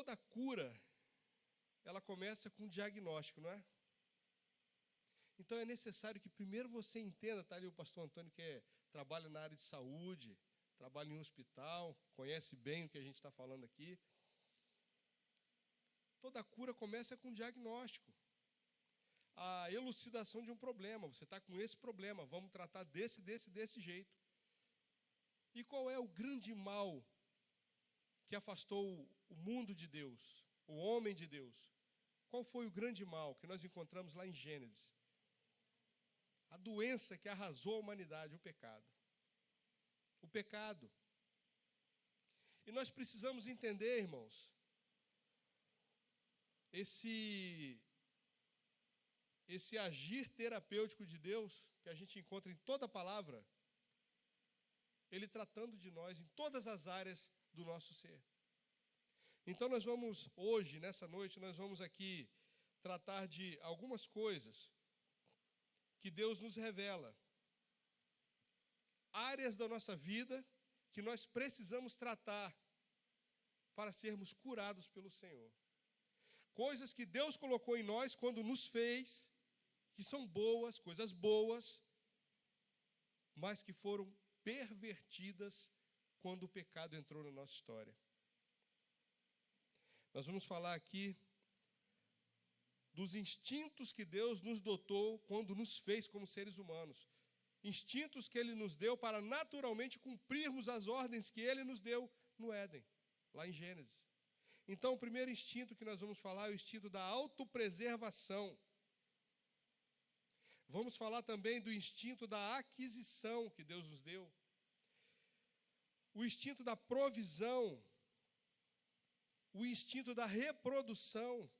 Toda cura, ela começa com um diagnóstico, não é? Então é necessário que primeiro você entenda, está ali o pastor Antônio que trabalha na área de saúde, trabalha em um hospital, conhece bem o que a gente está falando aqui. Toda cura começa com um diagnóstico. A elucidação de um problema. Você está com esse problema, vamos tratar desse jeito. E qual é o grande mal que afastou o mundo de Deus, o homem de Deus? Qual foi o grande mal que nós encontramos lá em Gênesis? A doença que arrasou a humanidade, o pecado. O pecado. E nós precisamos entender, irmãos, esse agir terapêutico de Deus, que a gente encontra em toda a palavra, Ele tratando de nós em todas as áreas do nosso ser. Então nós vamos, hoje, nessa noite, nós vamos aqui tratar de algumas coisas que Deus nos revela. Áreas da nossa vida que nós precisamos tratar para sermos curados pelo Senhor. Coisas que Deus colocou em nós quando nos fez, que são boas, coisas boas, mas que foram pervertidas quando o pecado entrou na nossa história. Nós vamos falar aqui dos instintos que Deus nos dotou quando nos fez como seres humanos. Instintos que Ele nos deu para naturalmente cumprirmos as ordens que Ele nos deu no Éden, lá em Gênesis. Então, o primeiro instinto que nós vamos falar é o instinto da autopreservação. Vamos falar também do instinto da aquisição que Deus nos deu. O instinto da provisão. O instinto da reprodução.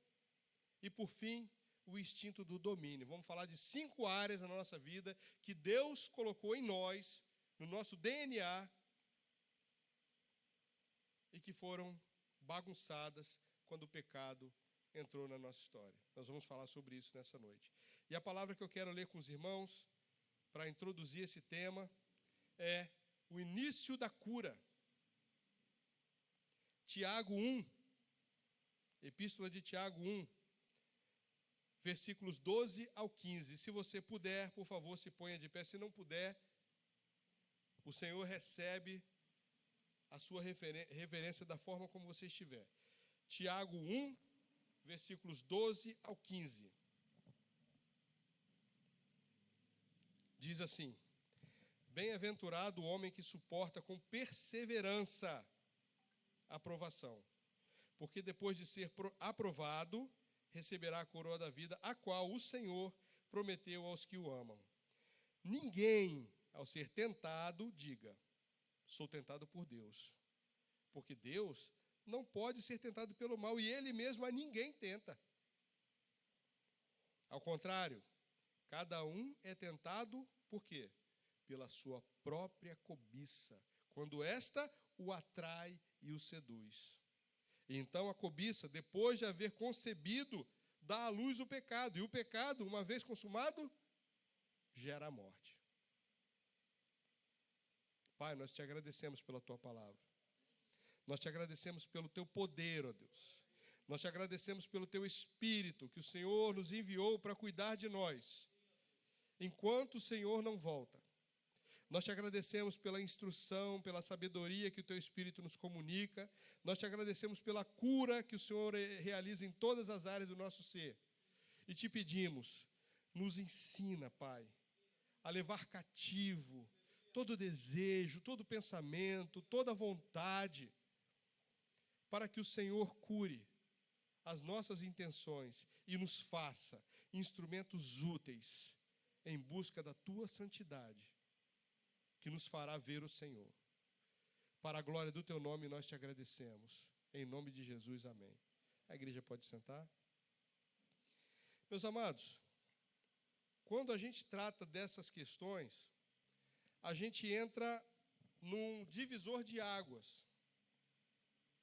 E, por fim, o instinto do domínio. Vamos falar de 5 áreas na nossa vida que Deus colocou em nós, no nosso DNA, e que foram bagunçadas quando o pecado entrou na nossa história. Nós vamos falar sobre isso nessa noite. E a palavra que eu quero ler com os irmãos, para introduzir esse tema, é o início da cura. Tiago 1, Epístola de Tiago 1, versículos 12 ao 15. Se você puder, por favor, se ponha de pé. Se não puder, o Senhor recebe a sua reverência da forma como você estiver. Tiago 1, versículos 12 ao 15. Diz assim: Bem-aventurado o homem que suporta com perseverança a provação, porque depois de ser aprovado, receberá a coroa da vida, a qual o Senhor prometeu aos que o amam. Ninguém, ao ser tentado, diga: sou tentado por Deus. Porque Deus não pode ser tentado pelo mal, e Ele mesmo a ninguém tenta. Ao contrário, cada um é tentado por quê? Pela sua própria cobiça, quando esta o atrai e o seduz. E então a cobiça, depois de haver concebido, dá à luz o pecado. E o pecado, uma vez consumado, gera a morte. Pai, nós te agradecemos pela tua palavra. Nós te agradecemos pelo teu poder, ó Deus. Nós te agradecemos pelo teu Espírito, que o Senhor nos enviou para cuidar de nós, enquanto o Senhor não volta. Nós te agradecemos pela instrução, pela sabedoria que o teu Espírito nos comunica. Nós te agradecemos pela cura que o Senhor realiza em todas as áreas do nosso ser. E te pedimos, nos ensina, Pai, a levar cativo todo desejo, todo pensamento, toda vontade, para que o Senhor cure as nossas intenções e nos faça instrumentos úteis em busca da tua santidade, que nos fará ver o Senhor. Para a glória do teu nome nós te agradecemos. Em nome de Jesus, amém. A igreja pode sentar. Meus amados, quando a gente trata dessas questões, a gente entra num divisor de águas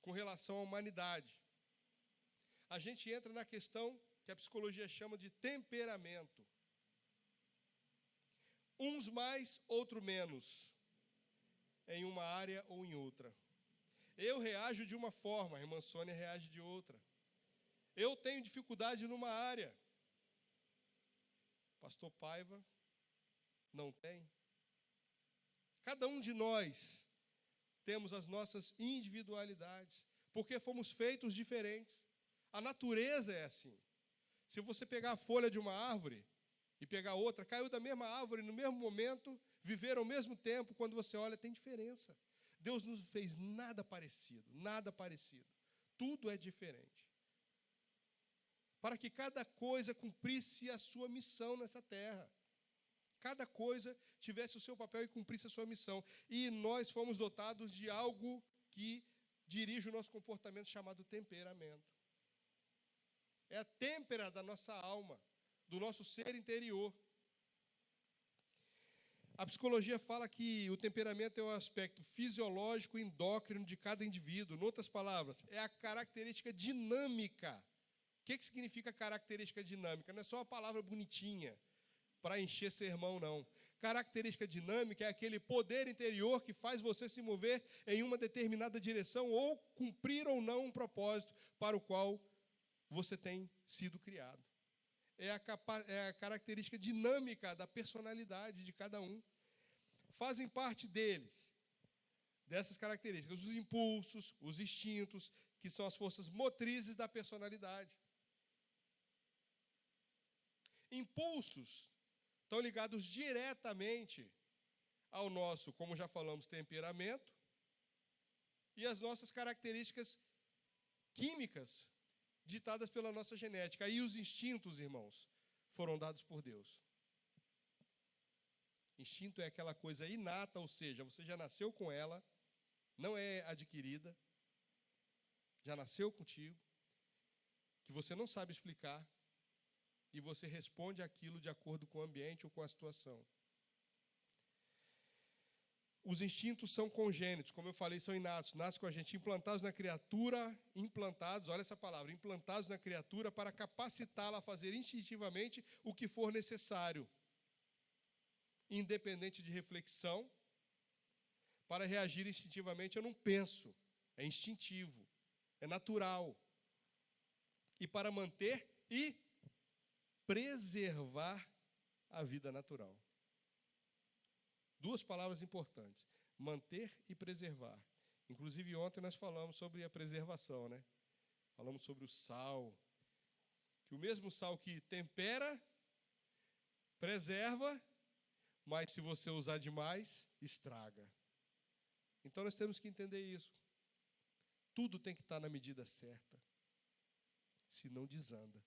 com relação à humanidade. A gente entra na questão que a psicologia chama de temperamento. Uns mais, outros menos, em uma área ou em outra. Eu reajo de uma forma, a irmã Sônia reage de outra. Eu tenho dificuldade numa área. Pastor Paiva não tem. Cada um de nós temos as nossas individualidades, porque fomos feitos diferentes. A natureza é assim. Se você pegar a folha de uma árvore e pegar outra, caiu da mesma árvore no mesmo momento, viveram ao mesmo tempo, quando você olha, tem diferença. Deus não fez nada parecido, nada parecido. Tudo é diferente. Para que cada coisa cumprisse a sua missão nessa terra. Cada coisa tivesse o seu papel e cumprisse a sua missão. E nós fomos dotados de algo que dirige o nosso comportamento, chamado temperamento. É a têmpera da nossa alma, do nosso ser interior. A psicologia fala que o temperamento é o aspecto fisiológico e endócrino de cada indivíduo. Em outras palavras, é a característica dinâmica. O que significa característica dinâmica? Não é só uma palavra bonitinha para encher sermão, não. Característica dinâmica é aquele poder interior que faz você se mover em uma determinada direção ou cumprir ou não um propósito para o qual você tem sido criado. É a característica dinâmica da personalidade de cada um. Fazem parte dessas características, os impulsos, os instintos, que são as forças motrizes da personalidade. Impulsos estão ligados diretamente ao nosso, como já falamos, temperamento e as nossas características químicas ditadas pela nossa genética. Aí os instintos, irmãos, foram dados por Deus. Instinto é aquela coisa inata, ou seja, você já nasceu com ela, não é adquirida, já nasceu contigo, que você não sabe explicar, e você responde aquilo de acordo com o ambiente ou com a situação. Os instintos são congênitos, como eu falei, são inatos, nascem com a gente, implantados na criatura, olha essa palavra, implantados na criatura para capacitá-la a fazer instintivamente o que for necessário, independente de reflexão. Para reagir instintivamente, eu não penso, é instintivo, é natural. E para manter e preservar a vida natural. Duas palavras importantes, manter e preservar. Inclusive, ontem nós falamos sobre a preservação, né? Falamos sobre o sal, que o mesmo sal que tempera, preserva, mas se você usar demais, estraga. Então nós temos que entender isso. Tudo tem que estar na medida certa, senão desanda.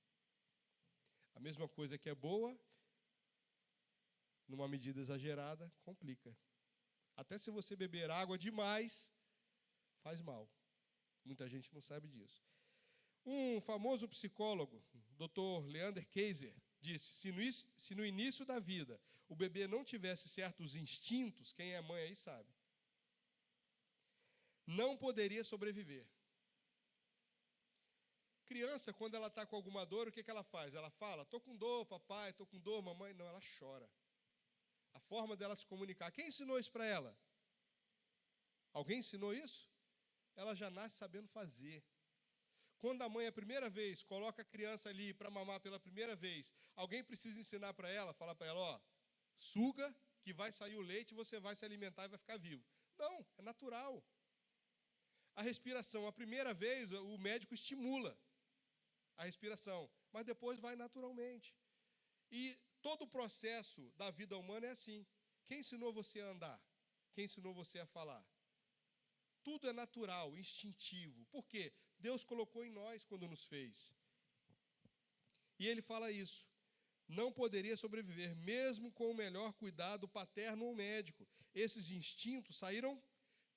A mesma coisa que é boa, numa medida exagerada, complica. Até se você beber água demais, faz mal. Muita gente não sabe disso. Um famoso psicólogo, Dr. Leander Kaiser, disse, se no início da vida o bebê não tivesse certos instintos, quem é mãe aí sabe, não poderia sobreviver. Criança, quando ela está com alguma dor, o que ela faz? Ela fala, estou com dor, papai, estou com dor, mamãe. Não, ela chora. A forma dela se comunicar. Quem ensinou isso para ela? Alguém ensinou isso? Ela já nasce sabendo fazer. Quando a mãe, a primeira vez, coloca a criança ali para mamar pela primeira vez, alguém precisa ensinar para ela, falar para ela, ó, suga, que vai sair o leite e você vai se alimentar e vai ficar vivo. Não, é natural. A respiração, a primeira vez, o médico estimula a respiração, mas depois vai naturalmente. E todo o processo da vida humana é assim. Quem ensinou você a andar? Quem ensinou você a falar? Tudo é natural, instintivo. Por quê? Deus colocou em nós quando nos fez. E ele fala isso. Não poderia sobreviver, mesmo com o melhor cuidado paterno ou médico. Esses instintos saíram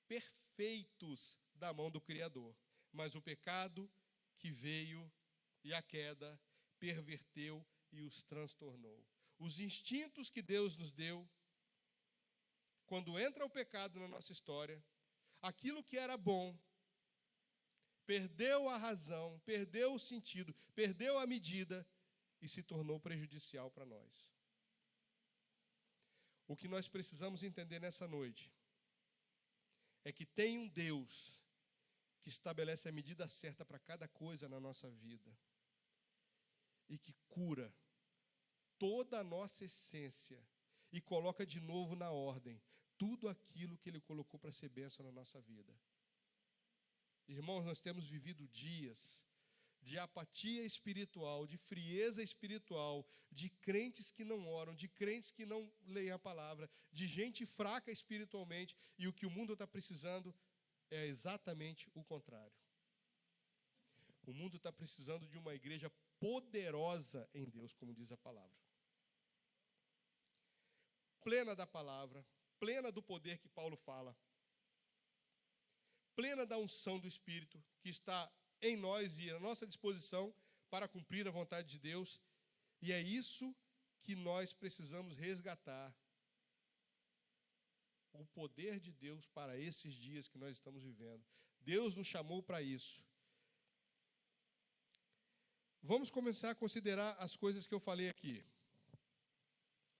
perfeitos da mão do Criador. Mas o pecado que veio e a queda perverteu e os transtornou. Os instintos que Deus nos deu, quando entra o pecado na nossa história, aquilo que era bom, perdeu a razão, perdeu o sentido, perdeu a medida e se tornou prejudicial para nós. O que nós precisamos entender nessa noite é que tem um Deus que estabelece a medida certa para cada coisa na nossa vida e que cura toda a nossa essência e coloca de novo na ordem tudo aquilo que Ele colocou para ser bênção na nossa vida. Irmãos, nós temos vivido dias de apatia espiritual, de frieza espiritual, de crentes que não oram, de crentes que não leem a palavra, de gente fraca espiritualmente, e o que o mundo está precisando é exatamente o contrário. O mundo está precisando de uma igreja poderosa em Deus, como diz a palavra. Plena da palavra, plena do poder que Paulo fala, plena da unção do Espírito que está em nós e à nossa disposição para cumprir a vontade de Deus. E é isso que nós precisamos resgatar. O poder de Deus para esses dias que nós estamos vivendo. Deus nos chamou para isso. Vamos começar a considerar as coisas que eu falei aqui.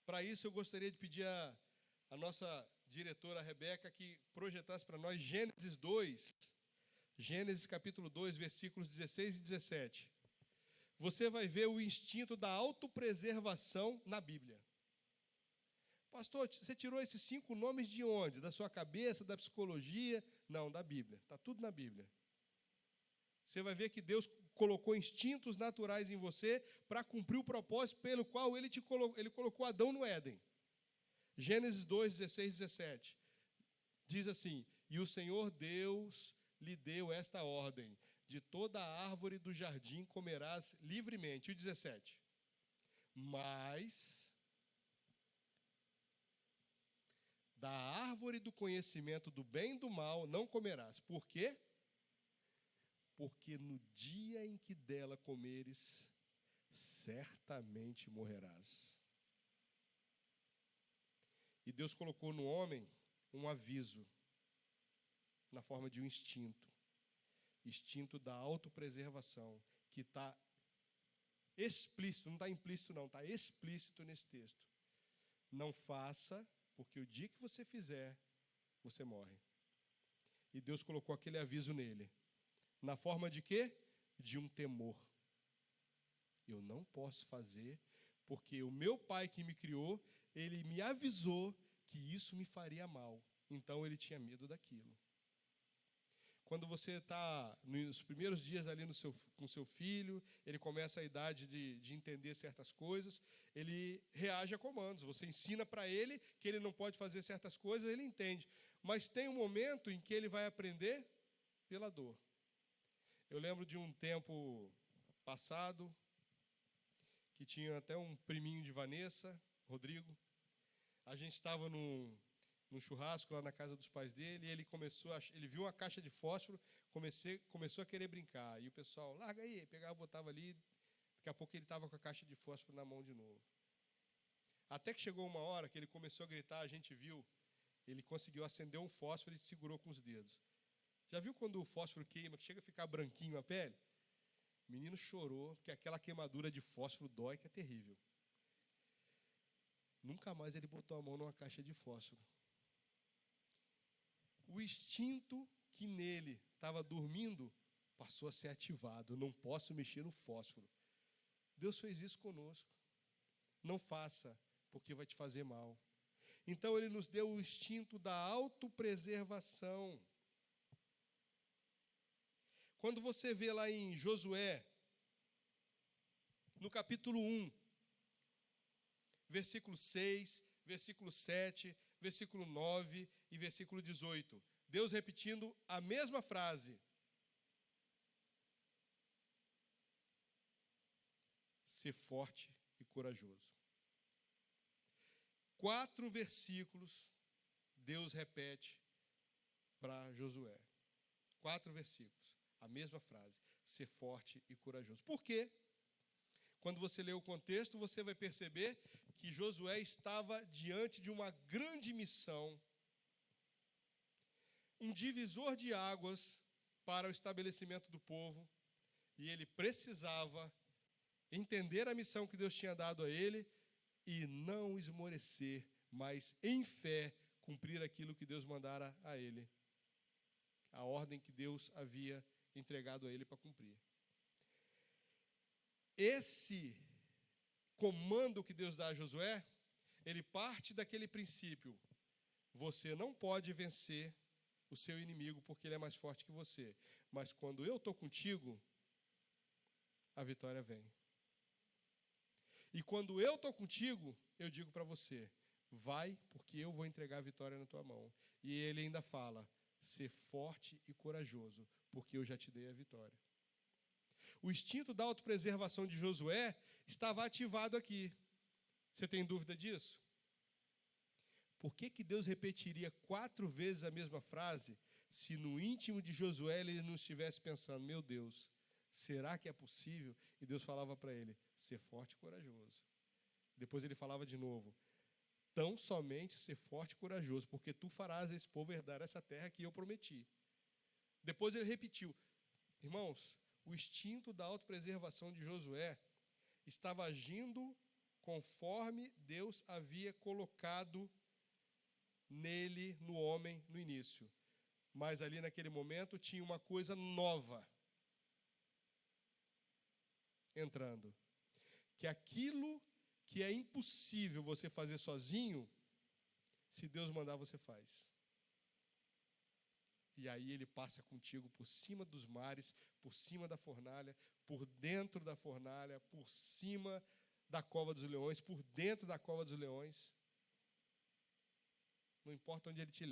Para isso, eu gostaria de pedir a nossa diretora, Rebeca, que projetasse para nós Gênesis 2, Gênesis capítulo 2, versículos 16 e 17. Você vai ver o instinto da autopreservação na Bíblia. Pastor, você tirou esses 5 nomes de onde? Da sua cabeça, da psicologia? Não, da Bíblia. Está tudo na Bíblia. Você vai ver que Deus colocou instintos naturais em você para cumprir o propósito pelo qual Ele colocou Adão no Éden. Gênesis 2, 16 e 17. Diz assim: e o Senhor Deus lhe deu esta ordem: de toda a árvore do jardim comerás livremente. E o 17. Mas da árvore do conhecimento do bem e do mal não comerás. Por quê? Porque no dia em que dela comeres, certamente morrerás. E Deus colocou no homem um aviso, na forma de um instinto. Instinto da autopreservação, que está explícito, não está implícito não, está explícito nesse texto. Não faça, porque o dia que você fizer, você morre. E Deus colocou aquele aviso nele. Na forma de quê? De um temor. Eu não posso fazer, porque o meu pai que me criou, ele me avisou que isso me faria mal. Então ele tinha medo daquilo. Quando você está nos primeiros dias ali com seu filho, ele começa a idade de entender certas coisas, ele reage a comandos. Você ensina para ele que ele não pode fazer certas coisas, ele entende. Mas tem um momento em que ele vai aprender pela dor. Eu lembro de um tempo passado, que tinha até um priminho de Vanessa, Rodrigo. A gente estava num churrasco lá na casa dos pais dele, e ele viu uma caixa de fósforo, começou a querer brincar. E o pessoal, larga aí, pegava, botava ali, daqui a pouco ele estava com a caixa de fósforo na mão de novo. Até que chegou uma hora que ele começou a gritar, a gente viu, ele conseguiu acender um fósforo e segurou com os dedos. Já viu quando o fósforo queima, que chega a ficar branquinho a pele? O menino chorou, porque aquela queimadura de fósforo dói, que é terrível. Nunca mais ele botou a mão numa caixa de fósforo. O instinto que nele estava dormindo passou a ser ativado. Eu não posso mexer no fósforo. Deus fez isso conosco. Não faça, porque vai te fazer mal. Então ele nos deu o instinto da autopreservação. Quando você vê lá em Josué, no capítulo 1, versículo 6, versículo 7, versículo 9 e versículo 18. Deus repetindo a mesma frase. Ser forte e corajoso. 4 versículos Deus repete para Josué. 4 versículos. A mesma frase. Ser forte e corajoso. Por quê? Quando você lê o contexto, você vai perceber que Josué estava diante de uma grande missão, um divisor de águas para o estabelecimento do povo, e ele precisava entender a missão que Deus tinha dado a ele e não esmorecer, mas em fé cumprir aquilo que Deus mandara a ele. a ordem que Deus havia entregado a ele para cumprir. Esse comando que Deus dá a Josué, ele parte daquele princípio: você não pode vencer o seu inimigo porque ele é mais forte que você, mas quando eu estou contigo, a vitória vem. E quando eu estou contigo, eu digo para você: vai, porque eu vou entregar a vitória na tua mão. E ele ainda fala: ser forte e corajoso, porque eu já te dei a vitória. O instinto da autopreservação de Josué estava ativado aqui. Você tem dúvida disso? Por que Deus repetiria 4 vezes a mesma frase, se no íntimo de Josué ele não estivesse pensando: meu Deus, será que é possível? E Deus falava para ele: ser forte e corajoso. Depois ele falava de novo: tão somente ser forte e corajoso, porque tu farás esse povo herdar essa terra que eu prometi. Depois ele repetiu. Irmãos, o instinto da autopreservação de Josué estava agindo conforme Deus havia colocado nele, no homem, no início. Mas ali naquele momento tinha uma coisa nova entrando. Que aquilo que é impossível você fazer sozinho, se Deus mandar, você faz. E aí ele passa contigo por cima dos mares, por cima da fornalha, por dentro da fornalha, por cima da cova dos leões, por dentro da cova dos leões. Não importa onde ele te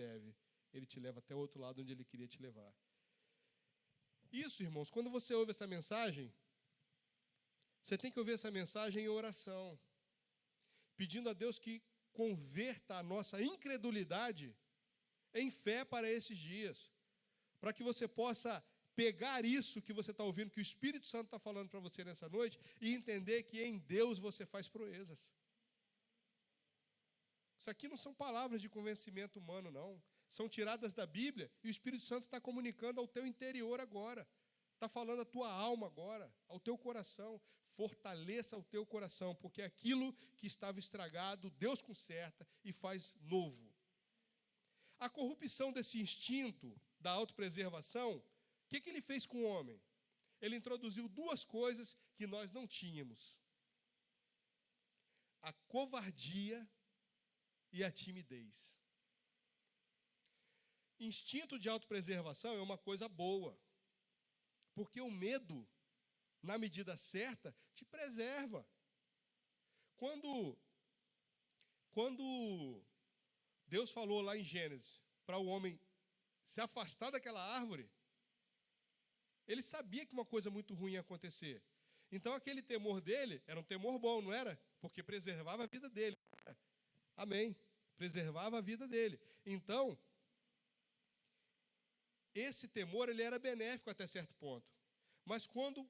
leva até o outro lado onde ele queria te levar. Isso, irmãos, quando você ouve essa mensagem, você tem que ouvir essa mensagem em oração, pedindo a Deus que converta a nossa incredulidade em fé para esses dias, para que você possa pegar isso que você está ouvindo, que o Espírito Santo está falando para você nessa noite, e entender que em Deus você faz proezas. Isso aqui não são palavras de convencimento humano, não. São tiradas da Bíblia e o Espírito Santo está comunicando ao teu interior agora. Está falando à tua alma agora, ao teu coração. Fortaleça o teu coração, porque aquilo que estava estragado, Deus conserta e faz novo. A corrupção desse instinto da autopreservação, o que ele fez com o homem? Ele introduziu 2 coisas que nós não tínhamos: a covardia e a timidez. Instinto de autopreservação é uma coisa boa, porque o medo, na medida certa, te preserva. Quando Deus falou lá em Gênesis para o homem se afastar daquela árvore, ele sabia que uma coisa muito ruim ia acontecer. Então aquele temor dele era um temor bom, não era? Porque preservava a vida dele. Amém. Preservava a vida dele. Então, esse temor ele era benéfico até certo ponto. Mas quando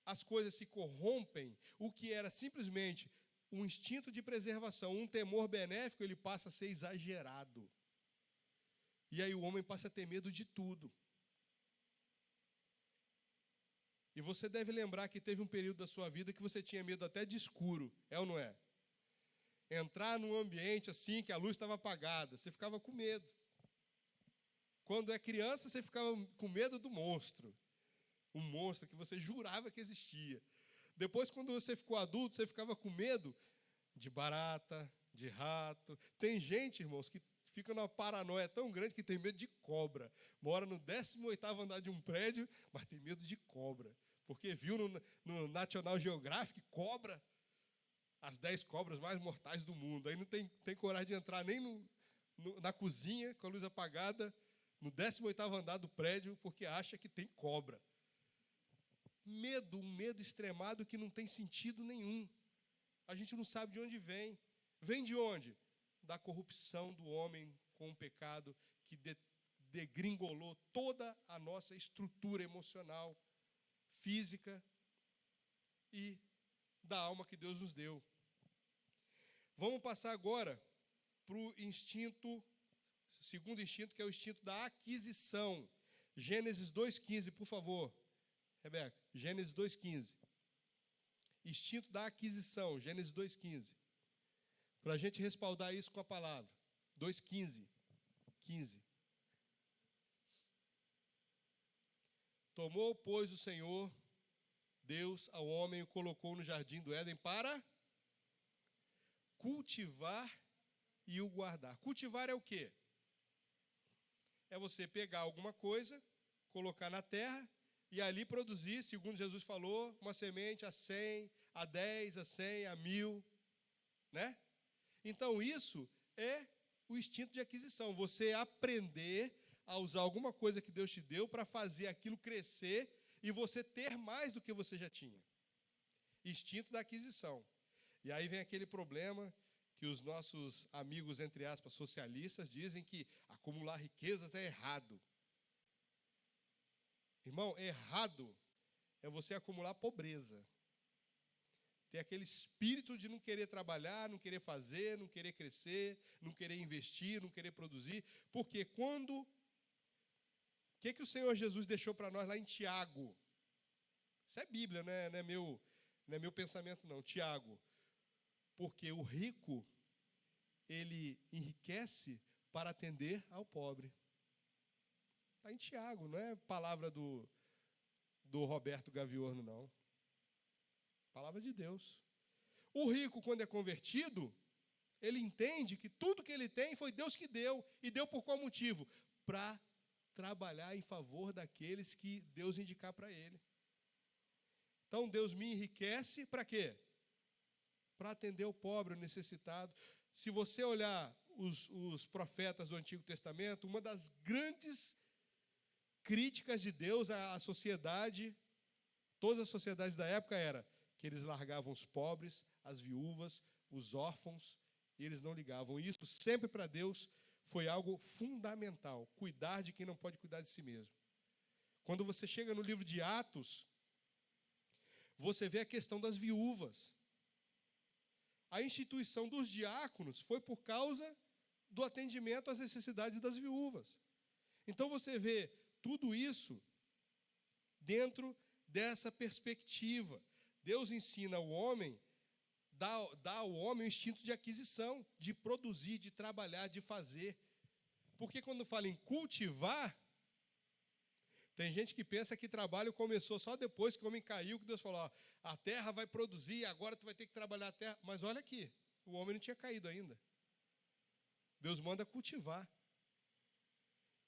as coisas se corrompem, o que era simplesmente um instinto de preservação, um temor benéfico, ele passa a ser exagerado. E aí o homem passa a ter medo de tudo. E você deve lembrar que teve um período da sua vida que você tinha medo até de escuro, é ou não é? Entrar num ambiente assim, que a luz estava apagada, você ficava com medo. Quando é criança, você ficava com medo do monstro. Um monstro que você jurava que existia. Depois, quando você ficou adulto, você ficava com medo de barata, de rato. Tem gente, irmãos, que fica numa paranoia tão grande que tem medo de cobra. Mora no 18º andar de um prédio, mas tem medo de cobra. Porque viu no National Geographic cobra, as 10 cobras mais mortais do mundo. Aí não tem coragem de entrar nem na cozinha, com a luz apagada, no 18º andar do prédio, porque acha que tem cobra. Medo, um medo extremado que não tem sentido nenhum. A gente não sabe de onde vem. Vem de onde? Da corrupção do homem com o pecado que degringolou toda a nossa estrutura emocional, física e da alma que Deus nos deu. Vamos passar agora para o instinto, segundo instinto, que é o instinto da aquisição. Gênesis 2,15, por favor. Rebeca, Gênesis 2,15. Instinto da aquisição, Gênesis 2,15. Para a gente respaldar isso com a palavra. 2,15. 15. Tomou, pois, o Senhor Deus ao homem e o colocou no jardim do Éden para cultivar e o guardar. Cultivar é o quê? É você pegar alguma coisa, colocar na terra e ali produzir, segundo Jesus falou, uma semente a 100, a 10, a 100, a 1000, né? Então isso é o instinto de aquisição, você aprender a usar alguma coisa que Deus te deu para fazer aquilo crescer e você ter mais do que você já tinha. Instinto da aquisição. E aí vem aquele problema que os nossos amigos, entre aspas, socialistas, dizem que acumular riquezas é errado. Irmão, errado é você acumular pobreza. Ter aquele espírito de não querer trabalhar, não querer fazer, não querer crescer, não querer investir, não querer produzir. Porque quando... O que o Senhor Jesus deixou para nós lá em Tiago? Isso é Bíblia, não é meu pensamento, não. Tiago. Porque o rico, ele enriquece para atender ao pobre. Está em Tiago, não é palavra do Roberto Gaviorno, não. Palavra de Deus. O rico, quando é convertido, ele entende que tudo que ele tem foi Deus que deu. E deu por qual motivo? Para trabalhar em favor daqueles que Deus indicar para ele. Então, Deus me enriquece para quê? Para atender o pobre, o necessitado. Se você olhar os profetas do Antigo Testamento, uma das grandes críticas de Deus à sociedade, todas as sociedades da época, era que eles largavam os pobres, as viúvas, os órfãos, e eles não ligavam. E isso sempre para Deus foi algo fundamental, cuidar de quem não pode cuidar de si mesmo. Quando você chega no livro de Atos, você vê a questão das viúvas. A instituição dos diáconos foi por causa do atendimento às necessidades das viúvas. Então você vê tudo isso dentro dessa perspectiva. Deus ensina o homem, dá ao homem o instinto de aquisição, de produzir, de trabalhar, de fazer. Porque quando fala em cultivar, tem gente que pensa que trabalho começou só depois que o homem caiu, que Deus falou, ó, a terra vai produzir, agora tu vai ter que trabalhar a terra. Mas olha aqui, o homem não tinha caído ainda. Deus manda cultivar.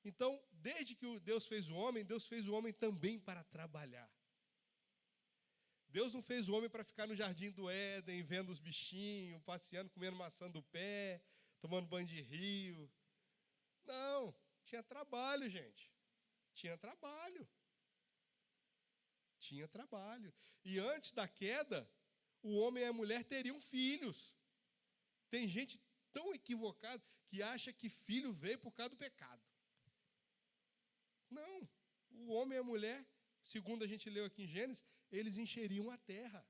Então, desde que Deus fez o homem também para trabalhar. Deus não fez o homem para ficar no jardim do Éden, vendo os bichinhos, passeando, comendo maçã do pé, tomando banho de rio. Não, tinha trabalho, gente. Tinha trabalho. Tinha trabalho. E antes da queda, o homem e a mulher teriam filhos. Tem gente tão equivocada que acha que filho veio por causa do pecado. Não. O homem e a mulher, segundo a gente leu aqui em Gênesis, eles encheriam a terra.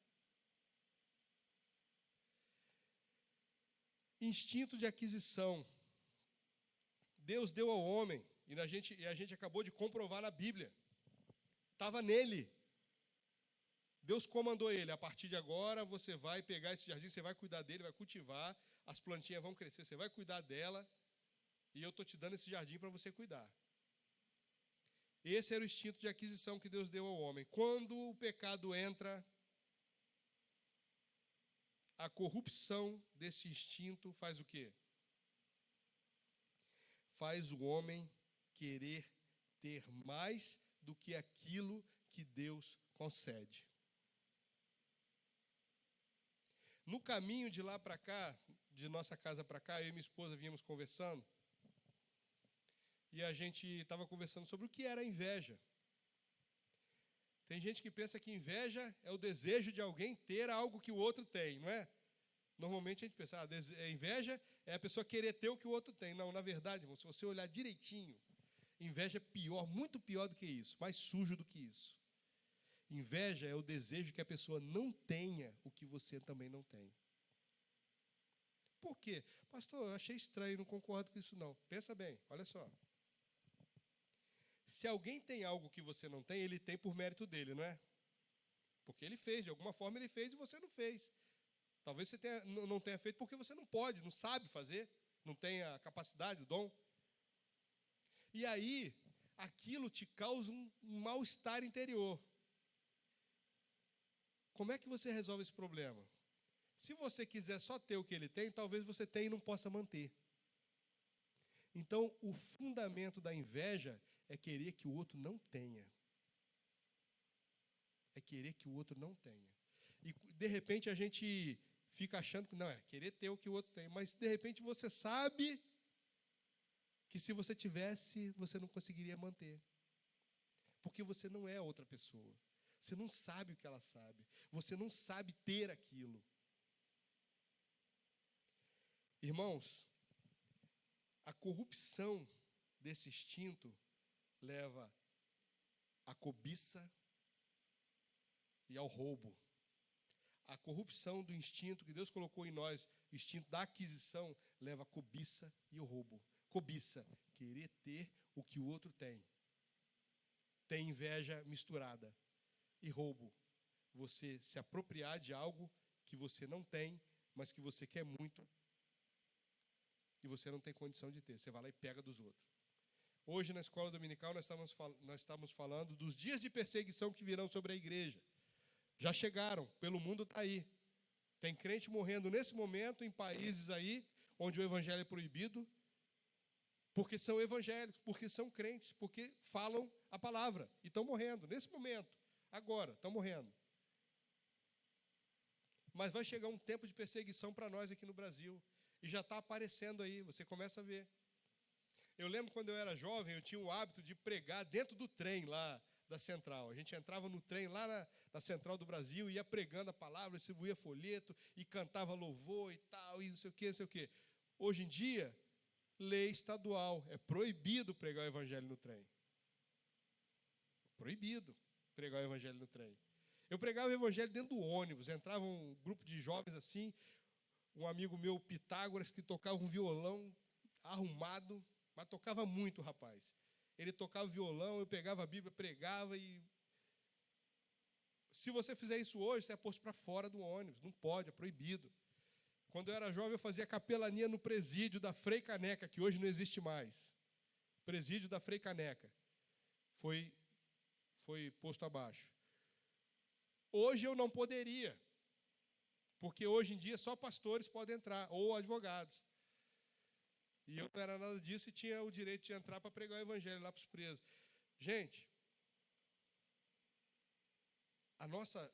Instinto de aquisição. Deus deu ao homem, e a gente acabou de comprovar na Bíblia. Estava nele. Deus comandou ele, a partir de agora você vai pegar esse jardim, você vai cuidar dele, vai cultivar, as plantinhas vão crescer, você vai cuidar dela, e eu estou te dando esse jardim para você cuidar. Esse era o instinto de aquisição que Deus deu ao homem. Quando o pecado entra, a corrupção desse instinto faz o quê? Faz o homem querer ter mais do que aquilo que Deus concede. No caminho de lá para cá, de nossa casa para cá, eu e minha esposa vínhamos conversando, e a gente estava conversando sobre o que era a inveja. Tem gente que pensa que inveja é o desejo de alguém ter algo que o outro tem, não é? Normalmente a gente pensa, inveja é a pessoa querer ter o que o outro tem. Não, na verdade, irmão, se você olhar direitinho, inveja é pior, muito pior do que isso, mais sujo do que isso. Inveja é o desejo que a pessoa não tenha o que você também não tem. Por quê? Pastor, eu achei estranho, não concordo com isso não. Pensa bem, olha só. Se alguém tem algo que você não tem, ele tem por mérito dele, não é? Porque ele fez, de alguma forma ele fez e você não fez. Talvez você não tenha feito porque você não pode, não sabe fazer, não tem a capacidade, o dom. E aí, aquilo te causa um mal-estar interior. Como é que você resolve esse problema? Se você quiser só ter o que ele tem, talvez você tenha e não possa manter. Então, o fundamento da inveja é querer que o outro não tenha. É querer que o outro não tenha. E, de repente, a gente fica achando que não, é querer ter o que o outro tem. Mas, de repente, você sabe que se você tivesse, você não conseguiria manter. Porque você não é outra pessoa. Você não sabe o que ela sabe. Você não sabe ter aquilo. Irmãos, a corrupção desse instinto leva à cobiça e ao roubo. A corrupção do instinto que Deus colocou em nós, o instinto da aquisição, leva à cobiça e ao roubo. Cobiça, querer ter o que o outro tem. Tem inveja misturada. E roubo, você se apropriar de algo que você não tem, mas que você quer muito, e você não tem condição de ter. Você vai lá e pega dos outros. Hoje, na escola dominical, nós estávamos falando dos dias de perseguição que virão sobre a igreja. Já chegaram, pelo mundo está aí. Tem crente morrendo nesse momento em países aí, onde o evangelho é proibido, porque são evangélicos, porque são crentes, porque falam a palavra. E estão morrendo, nesse momento, agora, estão morrendo. Mas vai chegar um tempo de perseguição para nós aqui no Brasil. E já está aparecendo aí, você começa a ver. Eu lembro quando eu era jovem, eu tinha o hábito de pregar dentro do trem lá da central. A gente entrava no trem lá na central do Brasil, ia pregando a palavra, distribuía folheto e cantava louvor e tal, e não sei o quê, não sei o quê. Hoje em dia, lei estadual, é proibido pregar o evangelho no trem. Proibido pregar o evangelho no trem. Eu pregava o evangelho dentro do ônibus, entrava um grupo de jovens assim, um amigo meu, Pitágoras, que tocava um violão arrumado, mas tocava muito, rapaz. Ele tocava violão, eu pegava a Bíblia, pregava e... Se você fizer isso hoje, você é posto para fora do ônibus. Não pode, é proibido. Quando eu era jovem, eu fazia capelania no presídio da Frei Caneca, que hoje não existe mais. Presídio da Frei Caneca. Foi posto abaixo. Hoje eu não poderia, porque hoje em dia só pastores podem entrar, ou advogados. E eu não era nada disso e tinha o direito de entrar para pregar o evangelho lá para os presos. Gente, a nossa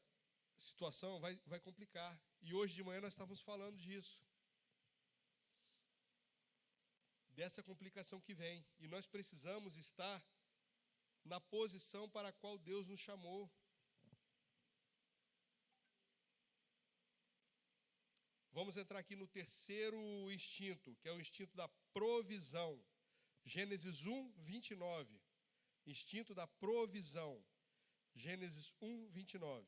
situação vai complicar. E hoje de manhã nós estávamos falando disso. Dessa complicação que vem. E nós precisamos estar na posição para a qual Deus nos chamou. Vamos entrar aqui no terceiro instinto, que é o instinto da provisão. Gênesis 1, 29. Instinto da provisão. Gênesis 1, 29.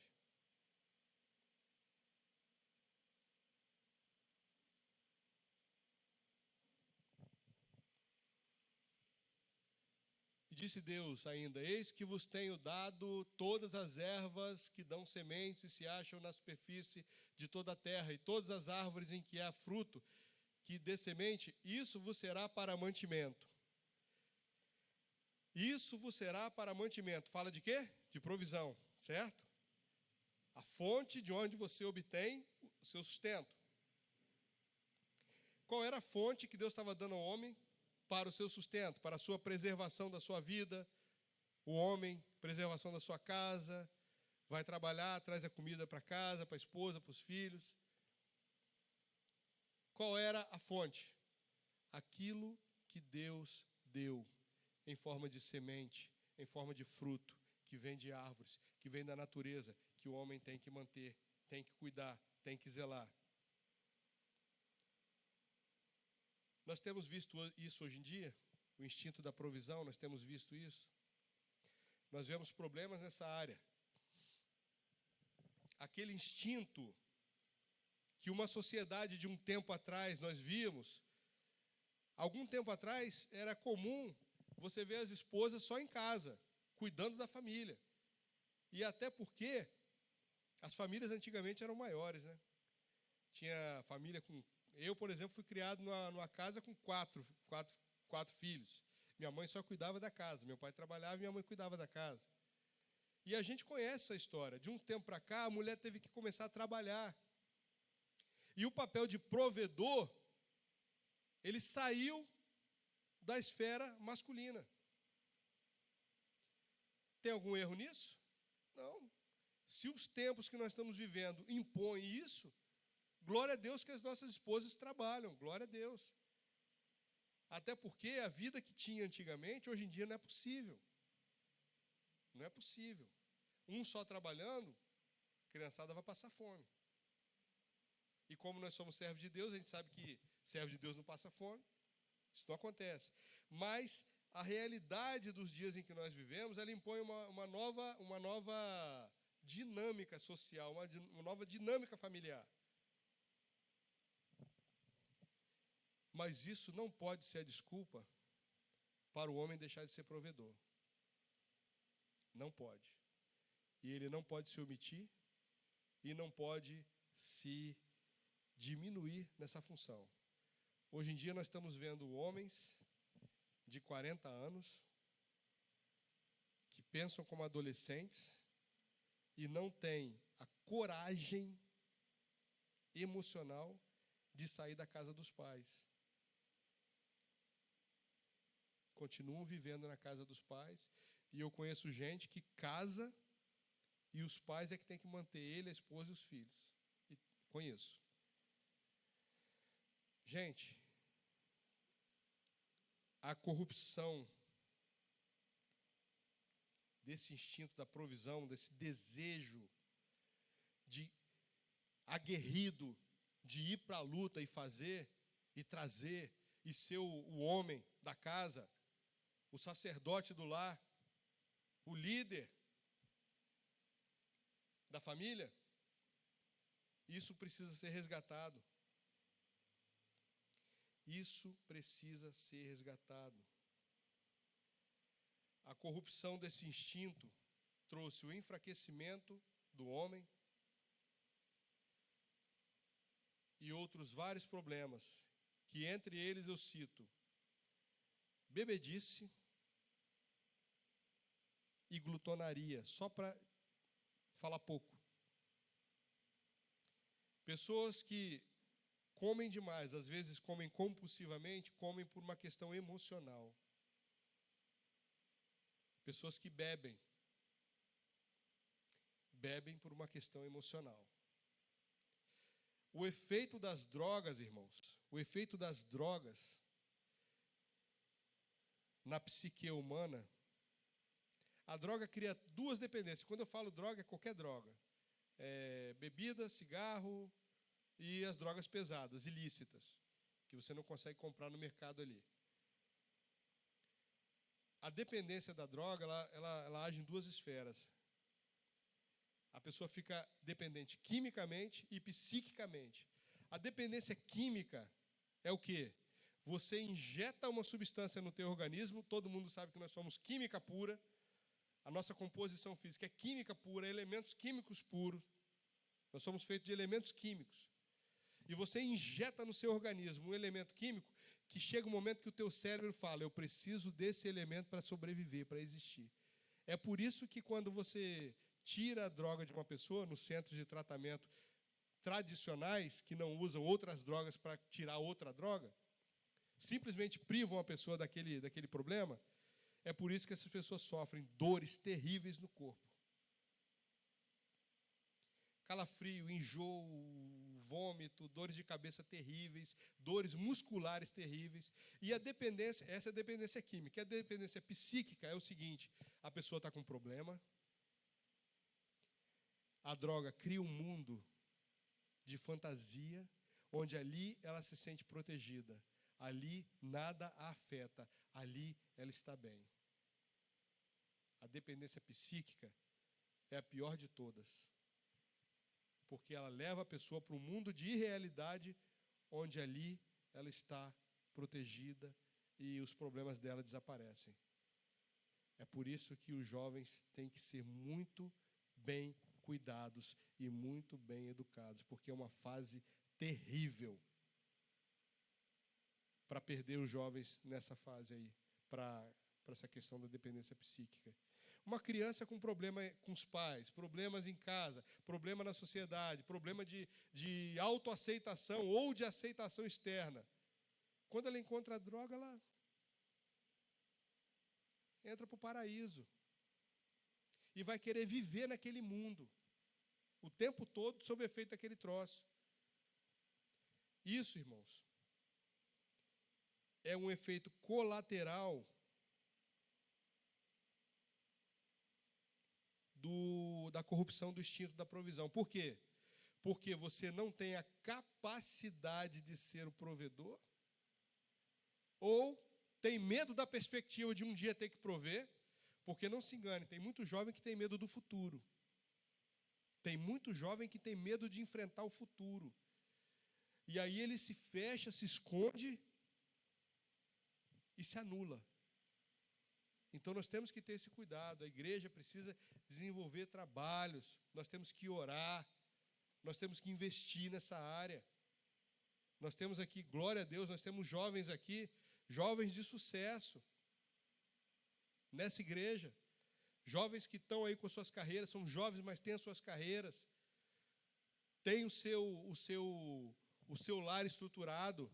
E disse Deus ainda: eis que vos tenho dado todas as ervas que dão sementes e se acham na superfície de toda a terra, e todas as árvores em que há fruto que dê semente, isso vos será para mantimento. Isso vos será para mantimento. Fala de quê? De provisão, certo? A fonte de onde você obtém o seu sustento. Qual era a fonte que Deus estava dando ao homem para o seu sustento, para a sua preservação da sua vida? O homem, preservação da sua casa, vai trabalhar, traz a comida para casa, para a esposa, para os filhos. Qual era a fonte? Aquilo que Deus deu em forma de semente, em forma de fruto, que vem de árvores, que vem da natureza, que o homem tem que manter, tem que cuidar, tem que zelar. Nós temos visto isso hoje em dia, o instinto da provisão, nós temos visto isso. Nós vemos problemas nessa área. Aquele instinto que uma sociedade de um tempo atrás nós vimos, algum tempo atrás era comum você ver as esposas só em casa, cuidando da família. E até porque as famílias antigamente eram maiores, né? Tinha família com... Eu, por exemplo, fui criado numa casa com quatro filhos. Minha mãe só cuidava da casa. Meu pai trabalhava e minha mãe cuidava da casa. E a gente conhece essa história. De um tempo para cá, a mulher teve que começar a trabalhar. E o papel de provedor, ele saiu da esfera masculina. Tem algum erro nisso? Não. Se os tempos que nós estamos vivendo impõem isso, glória a Deus que as nossas esposas trabalham, glória a Deus. Até porque a vida que tinha antigamente, hoje em dia não é possível. Não é possível. Um só trabalhando, a criançada vai passar fome. E como nós somos servos de Deus, a gente sabe que servo de Deus não passa fome. Isso não acontece. Mas a realidade dos dias em que nós vivemos, ela impõe uma nova dinâmica social, uma nova dinâmica familiar. Mas isso não pode ser a desculpa para o homem deixar de ser provedor. Não pode. E ele não pode se omitir e não pode se diminuir nessa função. Hoje em dia nós estamos vendo homens de 40 anos que pensam como adolescentes e não têm a coragem emocional de sair da casa dos pais. Continuam vivendo na casa dos pais. E eu conheço gente que casa e os pais é que tem que manter ele, a esposa e os filhos. E conheço. Gente, a corrupção desse instinto da provisão, desse desejo aguerrido de ir para a luta e fazer, e trazer, e ser o homem da casa, o sacerdote do lar, o líder da família, isso precisa ser resgatado. Isso precisa ser resgatado. A corrupção desse instinto trouxe o enfraquecimento do homem e outros vários problemas, que entre eles eu cito bebedice e glutonaria, só para falar pouco. Pessoas que comem demais, às vezes comem compulsivamente, comem por uma questão emocional. Pessoas que bebem por uma questão emocional. O efeito das drogas, irmãos, o efeito das drogas na psique humana, a droga cria duas dependências. Quando eu falo droga, é qualquer droga. Bebida, cigarro e as drogas pesadas, ilícitas, que você não consegue comprar no mercado ali. A dependência da droga, ela age em duas esferas. A pessoa fica dependente quimicamente e psiquicamente. A dependência química é o quê? Você injeta uma substância no teu organismo, todo mundo sabe que nós somos química pura, a nossa composição física é química pura, elementos químicos puros, nós somos feitos de elementos químicos. E você injeta no seu organismo um elemento químico que chega um momento que o teu cérebro fala, eu preciso desse elemento para sobreviver, para existir. É por isso que quando você tira a droga de uma pessoa, nos centros de tratamento tradicionais, que não usam outras drogas para tirar outra droga, simplesmente privam a pessoa daquele problema, é por isso que essas pessoas sofrem dores terríveis no corpo. Calafrio, enjoo, vômito, dores de cabeça terríveis, dores musculares terríveis. E a dependência, essa é a dependência química. A dependência psíquica é o seguinte, a pessoa está com um problema, a droga cria um mundo de fantasia, onde ali ela se sente protegida. Ali nada a afeta, ali ela está bem. A dependência psíquica é a pior de todas, porque ela leva a pessoa para um mundo de irrealidade, onde ali ela está protegida e os problemas dela desaparecem. É por isso que os jovens têm que ser muito bem cuidados e muito bem educados, porque é uma fase terrível para perder os jovens nessa fase aí, para essa questão da dependência psíquica. Uma criança com problema com os pais, problemas em casa, problema na sociedade, problema de autoaceitação ou de aceitação externa. Quando ela encontra a droga, ela entra para o paraíso e vai querer viver naquele mundo o tempo todo sob o efeito daquele troço. Isso, irmãos, é um efeito colateral da corrupção do instinto da provisão. Por quê? Porque você não tem a capacidade de ser o provedor, ou tem medo da perspectiva de um dia ter que prover, porque não se engane, tem muito jovem que tem medo do futuro. Tem muito jovem que tem medo de enfrentar o futuro. E aí ele se fecha, se esconde e se anula. Então nós temos que ter esse cuidado. A igreja precisa desenvolver trabalhos, nós temos que orar, nós temos que investir nessa área. Nós temos aqui, glória a Deus, nós temos jovens aqui, jovens de sucesso nessa igreja. Jovens que estão aí com suas carreiras, são jovens, mas têm as suas carreiras. Têm o seu lar estruturado.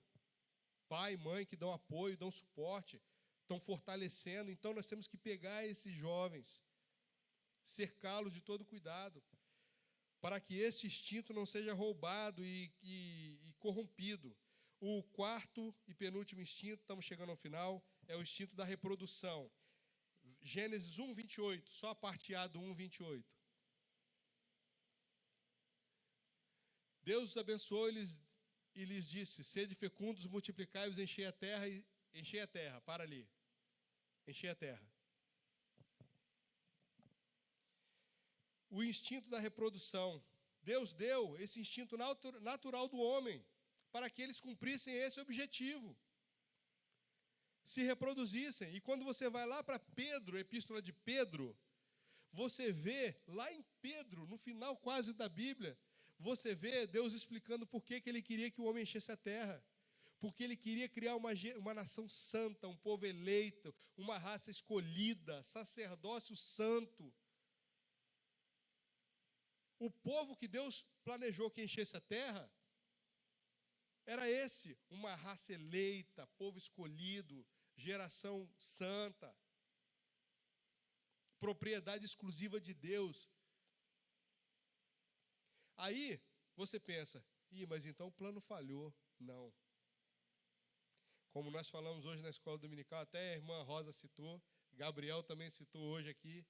Pai e mãe que dão apoio, dão suporte, estão fortalecendo. Então nós temos que pegar esses jovens, cercá-los de todo cuidado, para que esse instinto não seja roubado e corrompido. O quarto e penúltimo instinto, estamos chegando ao final, é o instinto da reprodução. Gênesis 1, 28, só a parte A do 1, 28. Deus os abençoou e lhes disse: sede fecundos, multiplicai-vos, enchei a terra, para ali, enchei a terra. O instinto da reprodução. Deus deu esse instinto natural do homem para que eles cumprissem esse objetivo, se reproduzissem. E quando você vai lá para Pedro, a epístola de Pedro, você vê, lá em Pedro, no final quase da Bíblia, você vê Deus explicando por que ele queria que o homem enchesse a terra. Porque ele queria criar uma nação santa, um povo eleito, uma raça escolhida, sacerdócio santo. O povo que Deus planejou que enchesse a terra era esse, uma raça eleita, povo escolhido, geração santa, propriedade exclusiva de Deus. Aí você pensa, mas então o plano falhou. Não. Como nós falamos hoje na escola dominical, até a irmã Rosa citou, Gabriel também citou hoje aqui,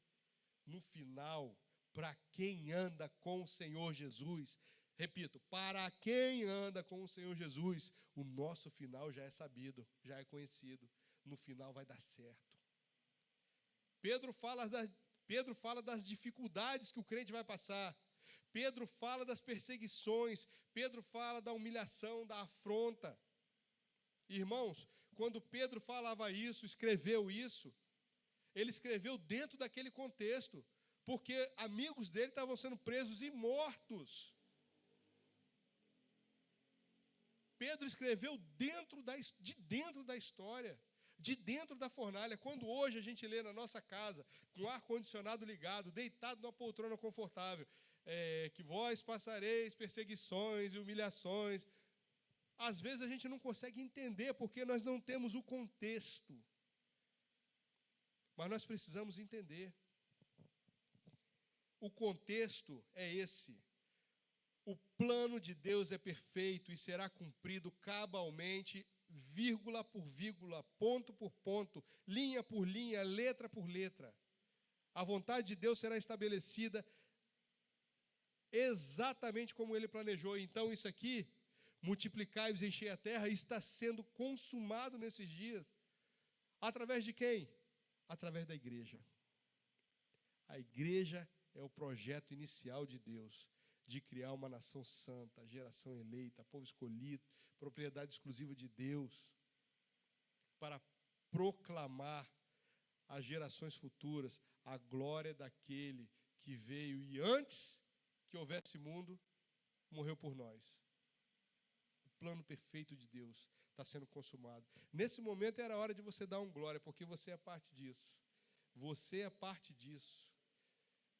no final, para quem anda com o Senhor Jesus, repito, para quem anda com o Senhor Jesus, o nosso final já é sabido, já é conhecido. No final vai dar certo. Pedro fala das dificuldades que o crente vai passar. Pedro fala das perseguições. Pedro fala da humilhação, da afronta. Irmãos, quando Pedro falava isso, escreveu isso, ele escreveu dentro daquele contexto, porque amigos dele estavam sendo presos e mortos. Pedro escreveu de dentro da história, de dentro da fornalha. Quando hoje a gente lê na nossa casa, com o ar-condicionado ligado, deitado numa poltrona confortável, que vós passareis perseguições e humilhações, às vezes a gente não consegue entender, porque nós não temos o contexto. Mas nós precisamos entender. O contexto é esse. O plano de Deus é perfeito e será cumprido cabalmente, vírgula por vírgula, ponto por ponto, linha por linha, letra por letra. A vontade de Deus será estabelecida exatamente como Ele planejou. Então isso aqui, multiplicai-vos e enchei a terra, está sendo consumado nesses dias. Através de quem? Através da igreja. A igreja é o projeto inicial de Deus, de criar uma nação santa, geração eleita, povo escolhido, propriedade exclusiva de Deus, para proclamar às gerações futuras a glória daquele que veio e antes que houvesse mundo, morreu por nós. plano perfeito de Deus está sendo consumado. Nesse momento era a hora de você dar um glória, porque você é parte disso. Você é parte disso.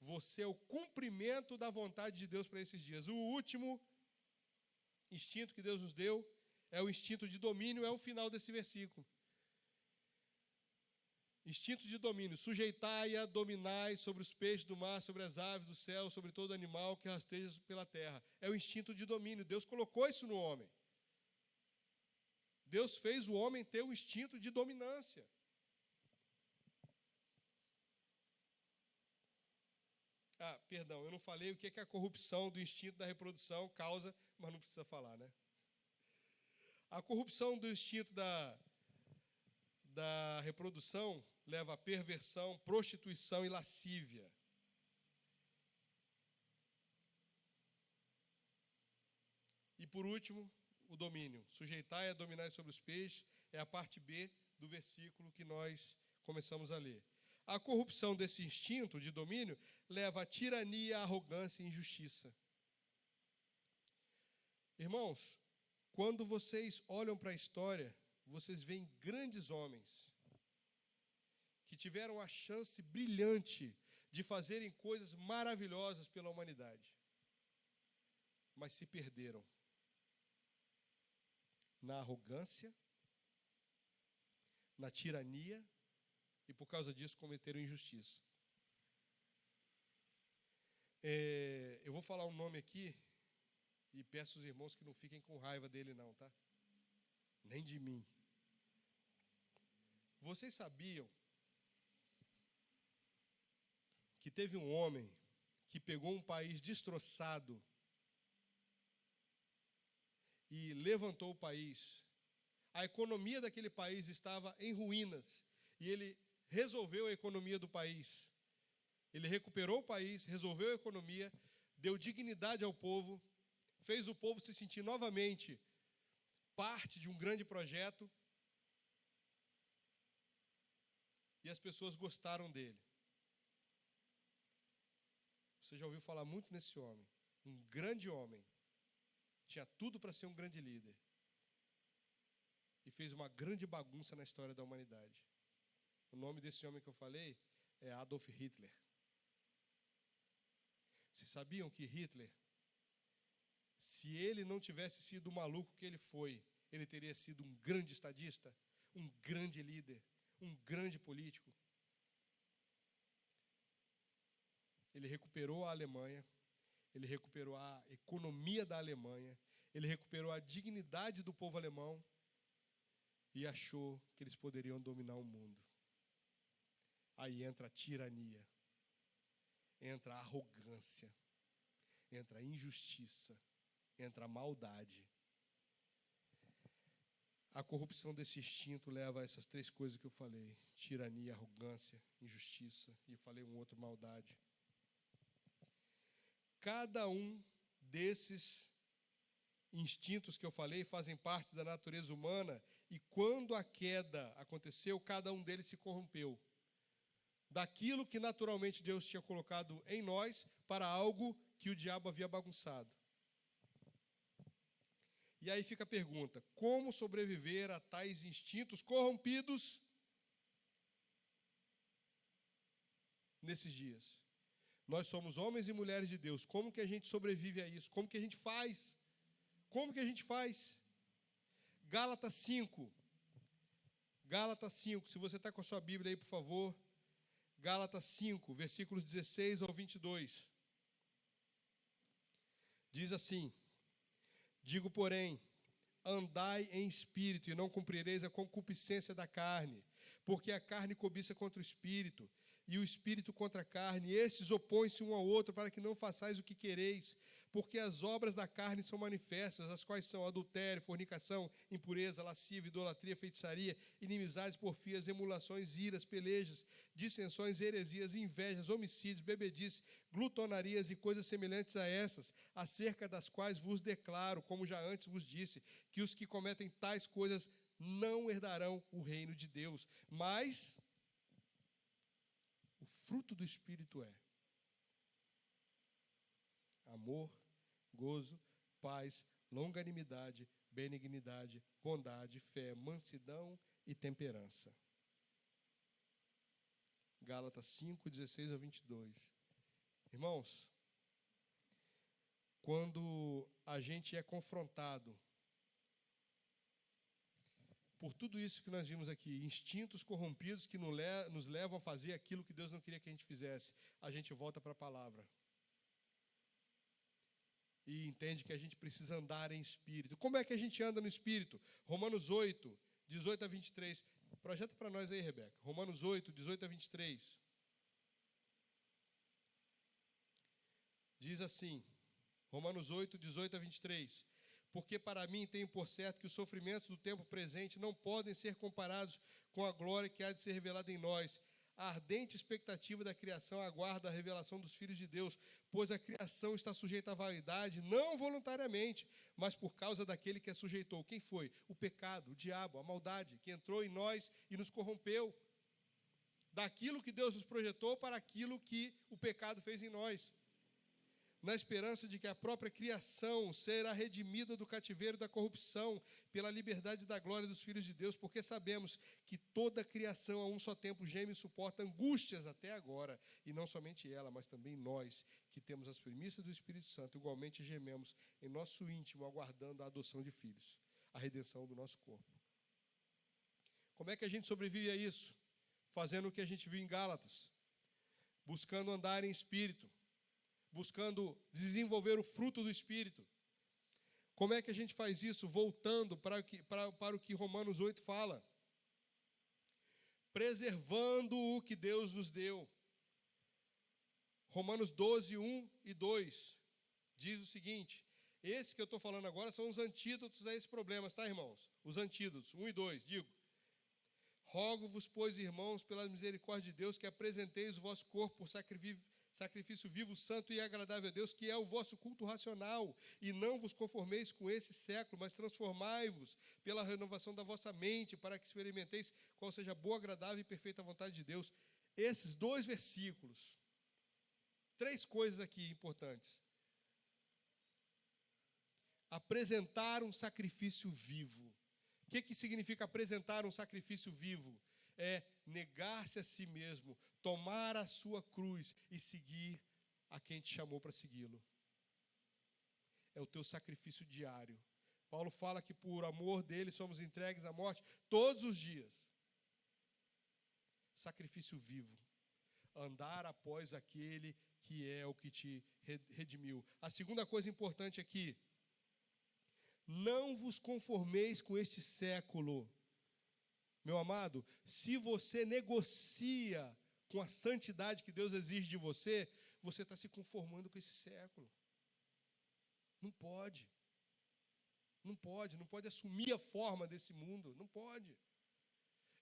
Você é o cumprimento da vontade de Deus para esses dias. O último instinto que Deus nos deu é o instinto de domínio, é o final desse versículo. Instinto de domínio: sujeitai-a, dominai sobre os peixes do mar, sobre as aves do céu, sobre todo animal que rasteja pela terra. É o instinto de domínio. Deus colocou isso no homem. Deus fez o homem ter o instinto de dominância. Perdão, eu não falei o que é a corrupção do instinto da reprodução causa, mas não precisa falar, né? A corrupção do instinto da reprodução leva a perversão, prostituição e lascívia. E por último, o domínio. Sujeitai a dominar sobre os peixes é a parte B do versículo que nós começamos a ler. A corrupção desse instinto de domínio leva a tirania, a arrogância e a injustiça. Irmãos, quando vocês olham para a história, vocês veem grandes homens que tiveram a chance brilhante de fazerem coisas maravilhosas pela humanidade, mas se perderam na arrogância, na tirania, e por causa disso cometeram injustiça. Eu vou falar um nome aqui e peço aos irmãos que não fiquem com raiva dele não, tá? Nem de mim. Vocês sabiam que teve um homem que pegou um país destroçado e levantou o país? A economia daquele país estava em ruínas e ele resolveu a economia do país. Ele recuperou o país, resolveu a economia, deu dignidade ao povo, fez o povo se sentir novamente parte de um grande projeto, e as pessoas gostaram dele. Você já ouviu falar muito nesse homem, um grande homem, tinha tudo para ser um grande líder, e fez uma grande bagunça na história da humanidade. O nome desse homem que eu falei é Adolf Hitler. Vocês sabiam que Hitler, se ele não tivesse sido o maluco que ele foi, ele teria sido um grande estadista, um grande líder, um grande político? Ele recuperou a Alemanha, ele recuperou a economia da Alemanha, ele recuperou a dignidade do povo alemão e achou que eles poderiam dominar o mundo. Aí entra a tirania, entra a arrogância, entra a injustiça, entra a maldade. A corrupção desse instinto leva a essas três coisas que eu falei: tirania, arrogância, injustiça, e falei um outro, maldade. Cada um desses instintos que eu falei fazem parte da natureza humana, e quando a queda aconteceu, cada um deles se corrompeu daquilo que naturalmente Deus tinha colocado em nós para algo que o diabo havia bagunçado. E aí fica a pergunta: como sobreviver a tais instintos corrompidos nesses dias? Nós somos homens e mulheres de Deus. Como que a gente sobrevive a isso? Como que a gente faz? Como que a gente faz? Gálatas 5. Gálatas 5. Se você está com a sua Bíblia aí, por favor. Gálatas 5, versículos 16 ao 22. Diz assim: digo, porém, andai em espírito, e não cumprireis a concupiscência da carne, porque a carne cobiça contra o espírito, e o espírito contra a carne, e esses opõem-se um ao outro, para que não façais o que quereis. Porque as obras da carne são manifestas, as quais são adultério, fornicação, impureza, lascívia, idolatria, feitiçaria, inimizades, porfias, emulações, iras, pelejas, dissensões, heresias, invejas, homicídios, bebedice, glutonarias e coisas semelhantes a essas, acerca das quais vos declaro, como já antes vos disse, que os que cometem tais coisas não herdarão o reino de Deus. Mas o fruto do Espírito é amor, gozo, paz, longanimidade, benignidade, bondade, fé, mansidão e temperança. Gálatas 5, 16 a 22. Irmãos, quando a gente é confrontado por tudo isso que nós vimos aqui, instintos corrompidos que nos levam a fazer aquilo que Deus não queria que a gente fizesse, a gente volta para a palavra. E entende que a gente precisa andar em espírito. Como é que a gente anda no espírito? Romanos 8, 18 a 23. Projeta para nós aí, Rebeca. Romanos 8, 18 a 23. Diz assim, Romanos 8, 18 a 23. Porque para mim tenho por certo que os sofrimentos do tempo presente não podem ser comparados com a glória que há de ser revelada em nós. A ardente expectativa da criação aguarda a revelação dos filhos de Deus, pois a criação está sujeita à vaidade, não voluntariamente, mas por causa daquele que a sujeitou. Quem foi? O pecado, o diabo, a maldade, que entrou em nós e nos corrompeu. Daquilo que Deus nos projetou para aquilo que o pecado fez em nós. Na esperança de que a própria criação será redimida do cativeiro da corrupção pela liberdade da glória dos filhos de Deus, porque sabemos que toda a criação a um só tempo geme e suporta angústias até agora, e não somente ela, mas também nós, que temos as primícias do Espírito Santo, igualmente gememos em nosso íntimo, aguardando a adoção de filhos, a redenção do nosso corpo. Como é que a gente sobrevive a isso? Fazendo o que a gente viu em Gálatas, buscando andar em espírito, buscando desenvolver o fruto do Espírito. Como é que a gente faz isso? Voltando para o que Romanos 8 fala. Preservando o que Deus nos deu. Romanos 12, 1 e 2 diz o seguinte, esse que eu estou falando agora são os antídotos a esses problemas, tá, irmãos? Os antídotos, 1 e 2, digo. Rogo-vos, pois, irmãos, pela misericórdia de Deus, que apresenteis o vosso corpo por sacrifício vivo, santo e agradável a Deus, que é o vosso culto racional, e não vos conformeis com esse século, mas transformai-vos pela renovação da vossa mente, para que experimenteis qual seja a boa, agradável e perfeita vontade de Deus. Esses 2 versículos, 3 coisas aqui importantes. Apresentar um sacrifício vivo. O que significa apresentar um sacrifício vivo? É negar-se a si mesmo, tomar a sua cruz e seguir a quem te chamou para segui-lo. É o teu sacrifício diário. Paulo fala que por amor dele somos entregues à morte todos os dias. Sacrifício vivo. Andar após aquele que é o que te redimiu. A segunda coisa importante aqui, não vos conformeis com este século. Meu amado, se você negocia com a santidade que Deus exige de você, você está se conformando com esse século. Não pode. Não pode assumir a forma desse mundo, não pode.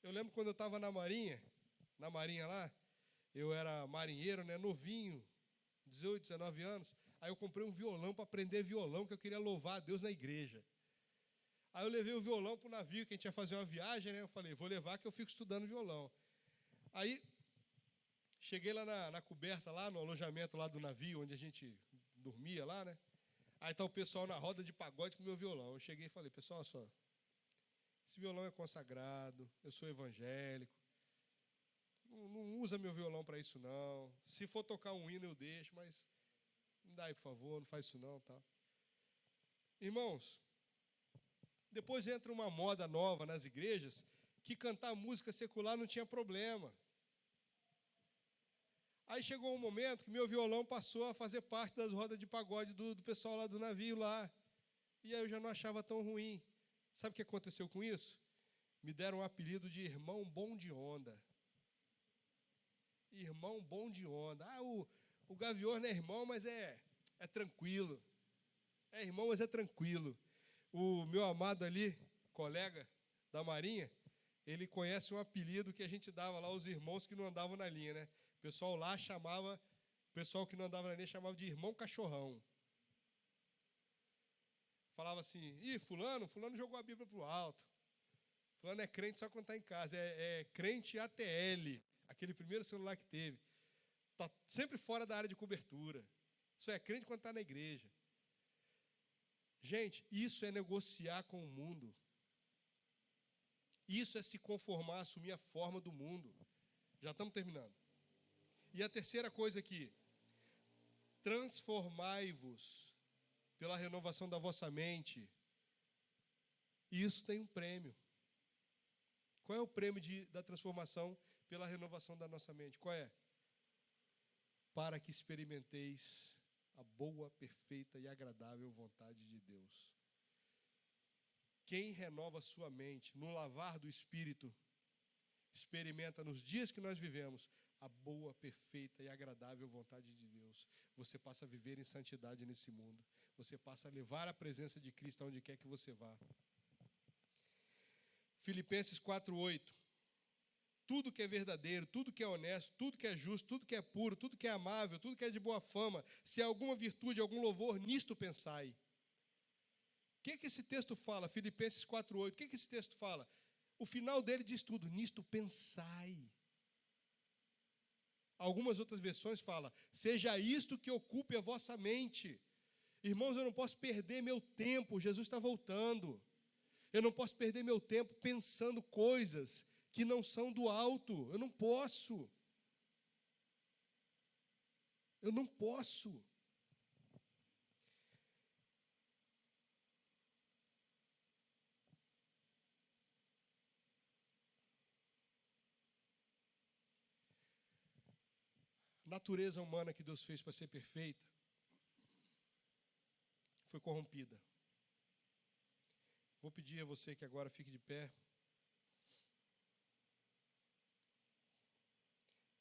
Eu lembro quando eu estava na Marinha lá, eu era marinheiro, né, novinho, 18, 19 anos, aí eu comprei um violão para aprender violão, que eu queria louvar a Deus na igreja. Aí eu levei o violão para o navio, que a gente ia fazer uma viagem, né? Eu falei, vou levar que eu fico estudando violão. Aí, cheguei lá na coberta, lá no alojamento lá do navio, onde a gente dormia lá, né? Aí está o pessoal na roda de pagode com o meu violão. Eu cheguei e falei, pessoal, só, esse violão é consagrado, eu sou evangélico, não usa meu violão para isso não. Se for tocar um hino eu deixo, mas não dá aí, por favor, não faz isso não, tá? Irmãos, depois entra uma moda nova nas igrejas, que cantar música secular não tinha problema. Aí chegou um momento que meu violão passou a fazer parte das rodas de pagode do pessoal lá do navio lá. E aí eu já não achava tão ruim. Sabe o que aconteceu com isso? Me deram um apelido de irmão bom de onda. Irmão bom de onda. Ah, o Gavior não é irmão, mas é tranquilo. É irmão, mas é tranquilo. O meu amado ali, colega da Marinha, ele conhece um apelido que a gente dava lá aos irmãos que não andavam na linha, né? O pessoal lá chamava, o pessoal que não andava na linha chamava de irmão cachorrão. Falava assim, fulano jogou a Bíblia pro alto. Fulano é crente só quando está em casa. É crente ATL, aquele primeiro celular que teve. Está sempre fora da área de cobertura. Só é crente quando está na igreja. Gente, isso é negociar com o mundo. Isso é se conformar, assumir a forma do mundo. Já estamos terminando. E a terceira coisa aqui: transformai-vos pela renovação da vossa mente. Isso tem um prêmio. Qual é o prêmio da transformação pela renovação da nossa mente? Qual é? Para que experimenteis a boa, perfeita e agradável vontade de Deus. Quem renova sua mente no lavar do Espírito, experimenta nos dias que nós vivemos a boa, perfeita e agradável vontade de Deus. Você passa a viver em santidade nesse mundo. Você passa a levar a presença de Cristo aonde quer que você vá. Filipenses 4:8. Tudo que é verdadeiro, tudo que é honesto, tudo que é justo, tudo que é puro, tudo que é amável, tudo que é de boa fama, se há alguma virtude, algum louvor, nisto pensai. O que esse texto fala? Filipenses 4:8. O que esse texto fala? O final dele diz tudo: nisto pensai. Algumas outras versões falam: seja isto que ocupe a vossa mente. Irmãos, eu não posso perder meu tempo, Jesus está voltando. Eu não posso perder meu tempo pensando coisas que não são do alto. Eu não posso. Eu não posso. A natureza humana que Deus fez para ser perfeita foi corrompida. Vou pedir a você que agora fique de pé.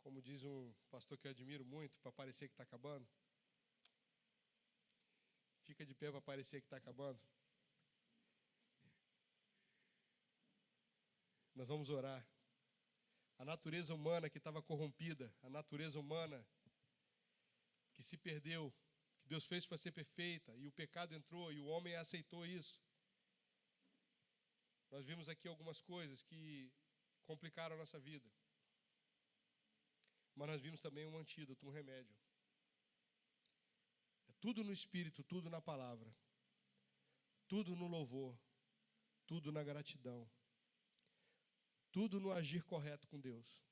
Como diz um pastor que eu admiro muito, para parecer que está acabando. Fica de pé para parecer que está acabando. Nós vamos orar. A natureza humana que estava corrompida, a natureza humana que se perdeu, que Deus fez para ser perfeita, e o pecado entrou, e o homem aceitou isso. Nós vimos aqui algumas coisas que complicaram a nossa vida. Mas nós vimos também um antídoto, um remédio. É tudo no Espírito, tudo na palavra. Tudo no louvor, tudo na gratidão. Tudo no agir correto com Deus.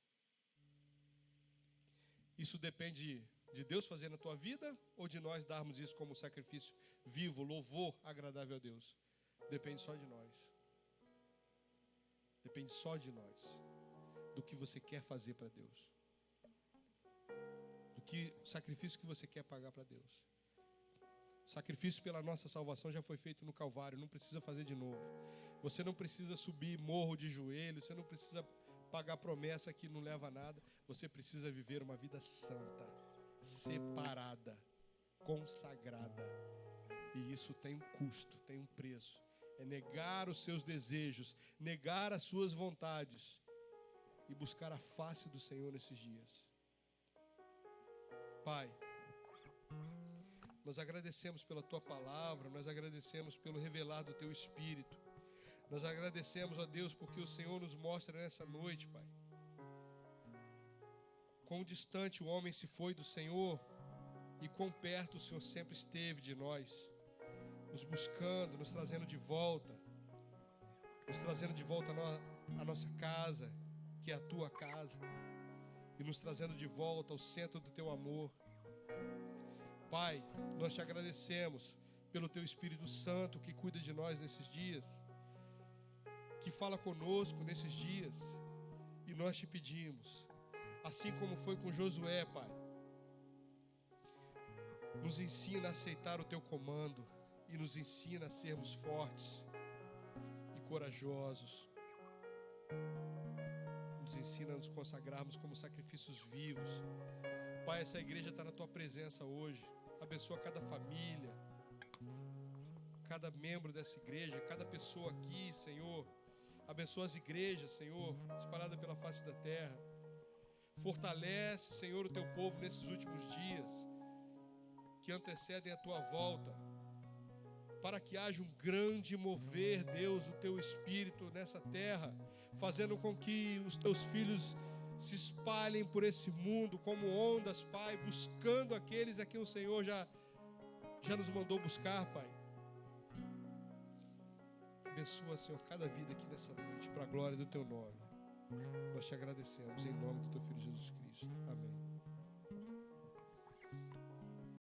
Isso depende de Deus fazer na tua vida ou de nós darmos isso como sacrifício vivo, louvor agradável a Deus? Depende só de nós. Depende só de nós. Do que você quer fazer para Deus. Do que sacrifício que você quer pagar para Deus. O sacrifício pela nossa salvação já foi feito no Calvário, não precisa fazer de novo. Você não precisa subir morro de joelho, você não precisa pagar promessa que não leva a nada. Você precisa viver uma vida santa, separada, consagrada. E isso tem um custo, tem um preço. É negar os seus desejos, negar as suas vontades e buscar a face do Senhor nesses dias. Pai, nós agradecemos pela Tua palavra, nós agradecemos pelo revelar do Teu Espírito. Nós agradecemos, ó Deus, porque o Senhor nos mostra nessa noite, Pai, quão distante o homem se foi do Senhor e quão perto o Senhor sempre esteve de nós, nos buscando, nos trazendo de volta a nossa casa, que é a Tua casa, e nos trazendo de volta ao centro do Teu amor. Pai, nós Te agradecemos pelo Teu Espírito Santo que cuida de nós nesses dias, que fala conosco nesses dias, e nós Te pedimos, assim como foi com Josué, Pai, nos ensina a aceitar o Teu comando e nos ensina a sermos fortes e corajosos. Nos ensina a nos consagrarmos como sacrifícios vivos. Pai, essa igreja está na Tua presença hoje. Abençoa cada família, cada membro dessa igreja, cada pessoa aqui, Senhor. Abençoa as igrejas, Senhor, espalhadas pela face da terra. Fortalece, Senhor, o Teu povo nesses últimos dias que antecedem a Tua volta, para que haja um grande mover, Deus, do Teu Espírito nessa terra, fazendo com que os Teus filhos se espalhem por esse mundo como ondas, Pai, buscando aqueles a quem o Senhor já nos mandou buscar, Pai. Abençoa, Senhor, cada vida aqui nessa noite, para a glória do Teu nome. Nós te agradecemos em nome do Teu Filho Jesus Cristo. Amém.